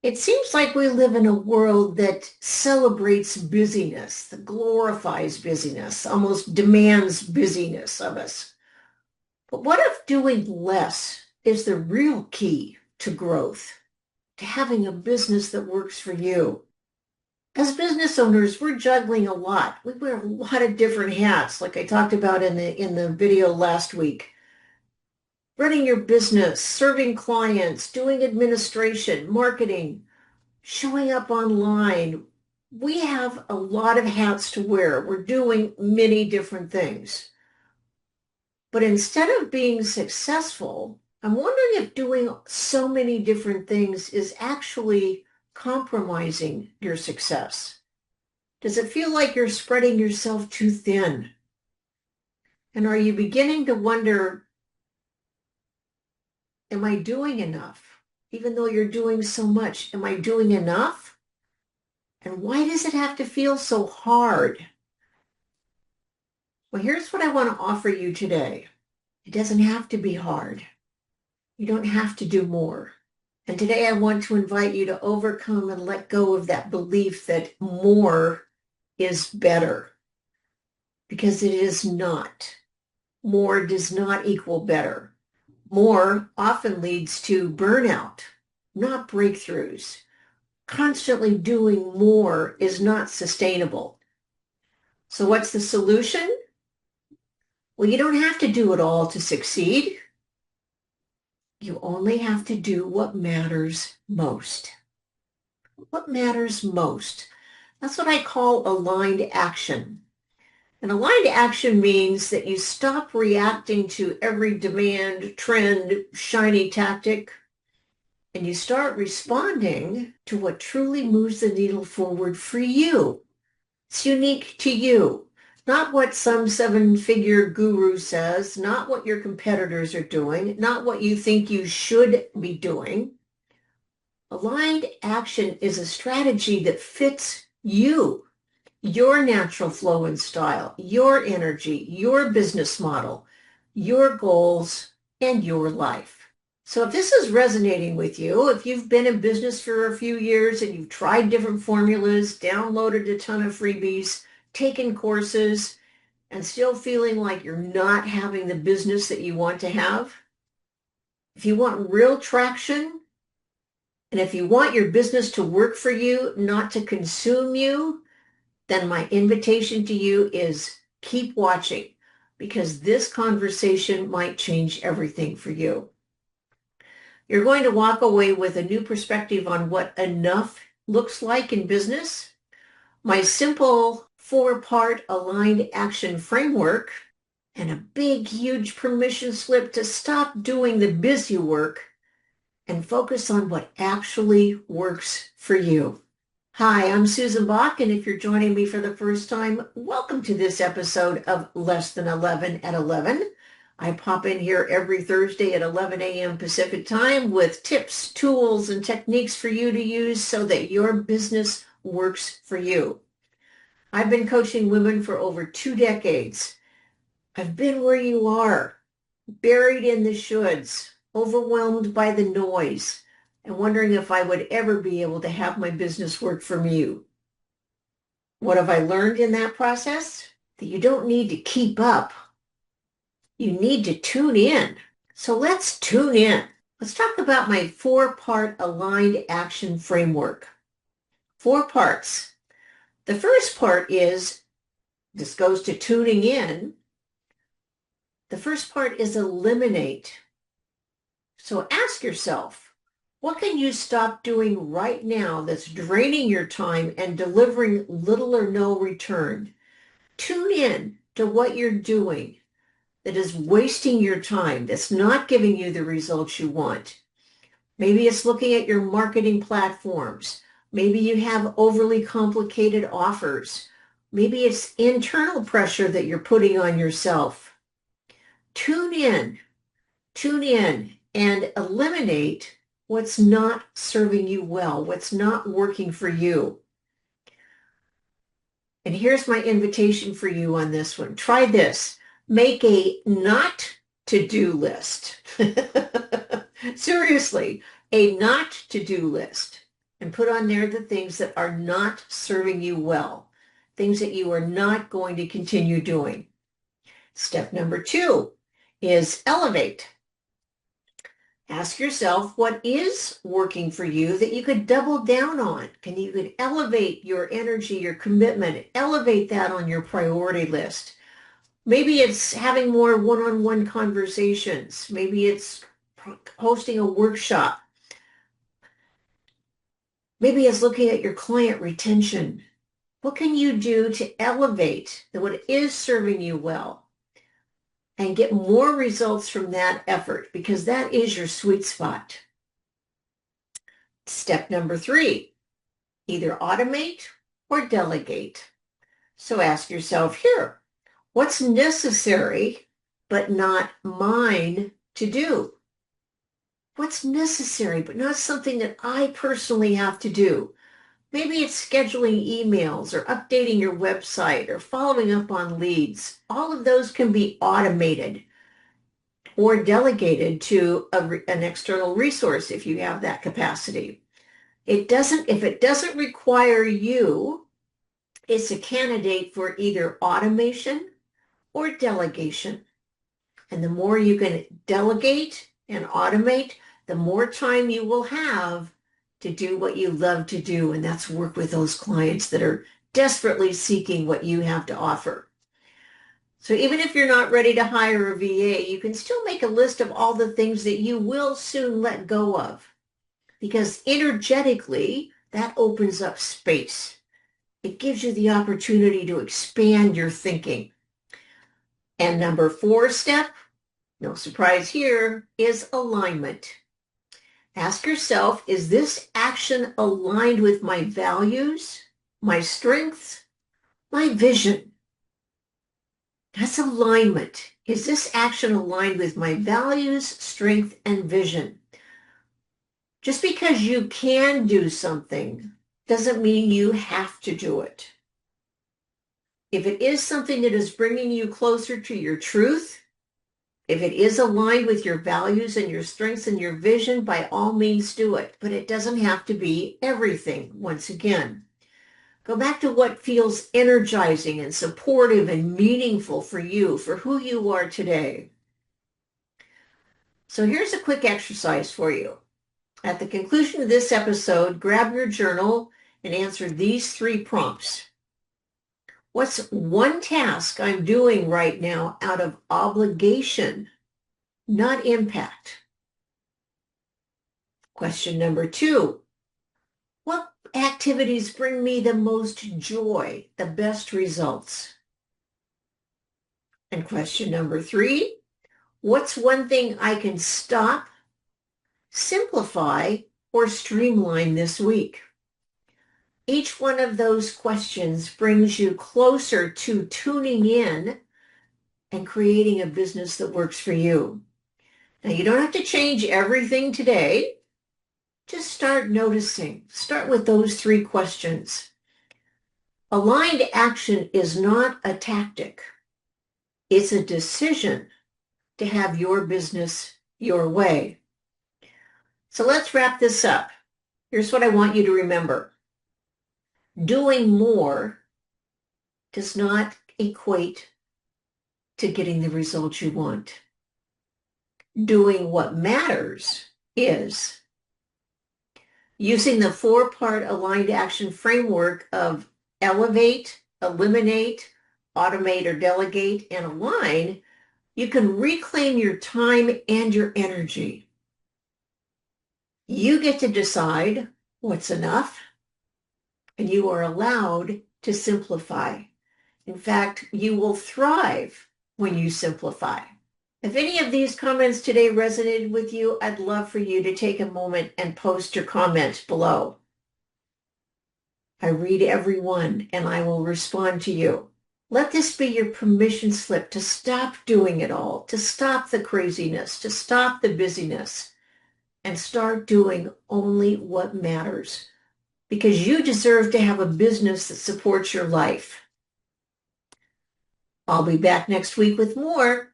It seems like we live in a world that celebrates busyness, that glorifies busyness, almost demands busyness of us. But what if doing less is the real key to growth, to having a business that works for you? As business owners, we're juggling a lot. We wear a lot of different hats, like I talked about in the video last week. Running your business, serving clients, doing administration, marketing, showing up online. We have a lot of hats to wear. We're doing many different things. But instead of being successful, I'm wondering if doing so many different things is actually compromising your success. Does it feel like you're spreading yourself too thin? And are you beginning to wonder, am I doing enough? Even though you're doing so much, am I doing enough? And why does it have to feel so hard? Well, here's what I want to offer you today. It doesn't have to be hard. You don't have to do more. And today I want to invite you to overcome and let go of that belief that more is better, because it is not. More does not equal better. More often leads to burnout, not breakthroughs. Constantly doing more is not sustainable. So what's the solution? Well, you don't have to do it all to succeed. You only have to do what matters most. What matters most? That's what I call aligned action. And aligned action means that you stop reacting to every demand, trend, shiny tactic, and you start responding to what truly moves the needle forward for you. It's unique to you, not what some seven-figure guru says, not what your competitors are doing, not what you think you should be doing. Aligned action is a strategy that fits you, your natural flow and style, your energy, your business model, your goals, and your life. So if this is resonating with you, if you've been in business for a few years and you've tried different formulas, downloaded a ton of freebies, taken courses, and still feeling like you're not having the business that you want to have, if you want real traction, and if you want your business to work for you, not to consume you, then my invitation to you is keep watching, because this conversation might change everything for you. You're going to walk away with a new perspective on what enough looks like in business. My simple 4-part aligned action framework, and a big, huge permission slip to stop doing the busy work and focus on what actually works for you. Hi, I'm Susan Bach, and if you're joining me for the first time, welcome to this episode of Less Than 11 at 11. I pop in here every Thursday at 11 a.m. Pacific time with tips, tools, and techniques for you to use so that your business works for you. I've been coaching women for over 2 decades. I've been where you are, buried in the shoulds, overwhelmed by the noise, and wondering if I would ever be able to have my business work for you. What have I learned in that process? That you don't need to keep up. You need to tune in. So let's tune in. Let's talk about my 4-part aligned action framework. 4 parts. The first part is, this goes to tuning in. The first part is eliminate. So ask yourself, what can you stop doing right now that's draining your time and delivering little or no return? Tune in to what you're doing that is wasting your time, that's not giving you the results you want. Maybe it's looking at your marketing platforms. Maybe you have overly complicated offers. Maybe it's internal pressure that you're putting on yourself. Tune in and eliminate what's not serving you well, what's not working for you. And here's my invitation for you on this one. Try this. Make a not to-do list. Seriously, a not to-do list. and put on there the things that are not serving you well, things that you are not going to continue doing. Step number 2 is elevate. Ask yourself what is working for you that you could double down on. You could elevate your energy, your commitment, elevate that on your priority list. Maybe it's having more one-on-one conversations. Maybe it's hosting a workshop. Maybe it's looking at your client retention. What can you do to elevate what is serving you well and get more results from that effort? Because that is your sweet spot. Step number 3, either automate or delegate. So ask yourself here, what's necessary but not mine to do? What's necessary but not something that I personally have to do? Maybe it's scheduling emails or updating your website or following up on leads. All of those can be automated or delegated to an external resource if you have that capacity. If it doesn't require you, it's a candidate for either automation or delegation. And the more you can delegate and automate, the more time you will have to do what you love to do, and that's work with those clients that are desperately seeking what you have to offer. So even if you're not ready to hire a VA, you can still make a list of all the things that you will soon let go of, because energetically, that opens up space. It gives you the opportunity to expand your thinking. And number 4 step, no surprise here, is alignment. Ask yourself, is this action aligned with my values, my strengths, my vision? That's alignment. Is this action aligned with my values, strength, and vision? Just because you can do something doesn't mean you have to do it. If it is something that is bringing you closer to your truth, if it is aligned with your values and your strengths and your vision, by all means do it. But it doesn't have to be everything, once again. Go back to what feels energizing and supportive and meaningful for you, for who you are today. So here's a quick exercise for you. At the conclusion of this episode, grab your journal and answer these 3 prompts. What's one task I'm doing right now out of obligation, not impact? Question number 2, what activities bring me the most joy, the best results? And question number 3, what's one thing I can stop, simplify, or streamline this week? Each one of those questions brings you closer to tuning in and creating a business that works for you. Now, you don't have to change everything today. Just start noticing. Start with those 3 questions. Aligned action is not a tactic. It's a decision to have your business your way. So let's wrap this up. Here's what I want you to remember. Doing more does not equate to getting the results you want. Doing what matters is using the 4-part aligned action framework of elevate, eliminate, automate or delegate, and align. You can reclaim your time and your energy. You get to decide what's enough, and you are allowed to simplify. In fact, you will thrive when you simplify. If any of these comments today resonated with you, I'd love for you to take a moment and post your comment below. I read every one and I will respond to you. Let this be your permission slip to stop doing it all, to stop the craziness, to stop the busyness, and start doing only what matters. Because you deserve to have a business that supports your life. I'll be back next week with more.